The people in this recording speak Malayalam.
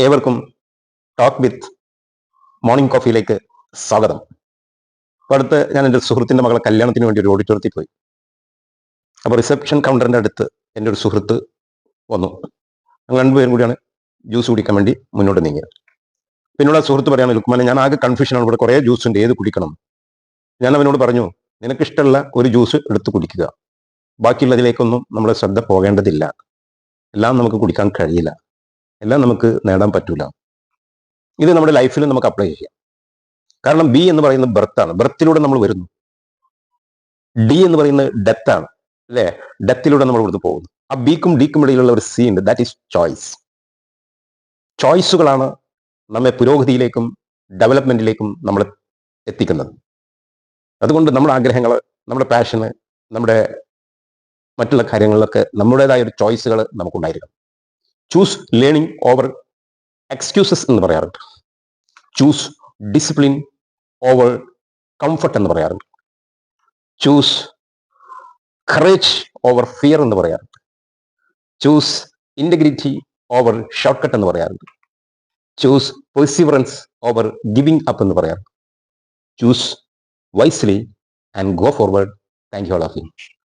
ഏവർക്കും ടോക്ക് വിത്ത് മോർണിംഗ് കോഫിയിലേക്ക് സ്വാഗതം. അപ്പോൾ അടുത്ത് ഞാൻ എൻ്റെ സുഹൃത്തിൻ്റെ മകളെ കല്യാണത്തിന് വേണ്ടി ഒരു ഓഡിറ്റോറിയത്തിൽ പോയി. അപ്പോൾ റിസപ്ഷൻ കൗണ്ടറിൻ്റെ അടുത്ത് എൻ്റെ ഒരു സുഹൃത്ത് വന്നു. ഞങ്ങൾ രണ്ടുപേരും കൂടിയാണ് ജ്യൂസ് കുടിക്കാൻ വേണ്ടി മുന്നോട്ട് നീങ്ങിയത്. പിന്നീട് സുഹൃത്ത് പറയാണ്, ലുക്മാനെ, ഞാൻ ആകെ കൺഫ്യൂഷനാണ്, ഇവിടെ കുറേ ജ്യൂസ് ഉണ്ട്, ഏത് കുടിക്കണം? ഞാൻ അവനോട് പറഞ്ഞു, നിനക്കിഷ്ടമുള്ള ഒരു ജ്യൂസ് എടുത്ത് കുടിക്കുക, ബാക്കിയുള്ളതിലേക്കൊന്നും നമ്മുടെ ശ്രദ്ധ പോകേണ്ടതില്ല. എല്ലാം നമുക്ക് കുടിക്കാൻ കഴിയില്ല, എല്ലാം നമുക്ക് നേടാൻ പറ്റൂല. ഇത് നമ്മുടെ ലൈഫിൽ നമുക്ക് അപ്ലൈ ചെയ്യാം. കാരണം ബി എന്ന് പറയുന്നത് ബർത്താണ്, ബർത്തിലൂടെ നമ്മൾ വരുന്നു. ഡി എന്ന് പറയുന്നത് ഡെത്ത് ആണ്, അല്ലേ? ഡെത്തിലൂടെ നമ്മൾ ഇവിടുന്ന് പോകുന്നു. ആ ബിക്കും ഡിക്കും ഇടയിലുള്ള ഒരു സി ഉണ്ട്, ദാറ്റ് ഈസ് ചോയ്സ്. ചോയ്സുകളാണ് നമ്മെ പുരോഗതിയിലേക്കും ഡെവലപ്മെന്റിലേക്കും നമ്മൾ എത്തിക്കുന്നത്. അതുകൊണ്ട് നമ്മുടെ ആഗ്രഹങ്ങൾ, നമ്മുടെ പാഷന്, നമ്മുടെ മറ്റുള്ള കാര്യങ്ങളിലൊക്കെ നമ്മുടേതായ ഒരു ചോയ്സുകൾ നമുക്കുണ്ടായിരിക്കണം. ചൂസ് ലേണിംഗ് ഓവർ എക്സ്ക്യൂസസ് എന്ന് പറയാറുണ്ട്. ചൂസ് ഡിസിപ്ലിൻ ഓവർ കംഫർട്ട് എന്ന് പറയാറുണ്ട്. ചൂസ് കറേജ് ഓവർ ഫിയർ എന്ന് പറയാറുണ്ട്. Choose integrity over shortcut എന്ന് പറയാറുണ്ട്. Choose perseverance over giving up എന്ന് പറയാറുണ്ട്. Choose wisely and go forward. Thank you all of U.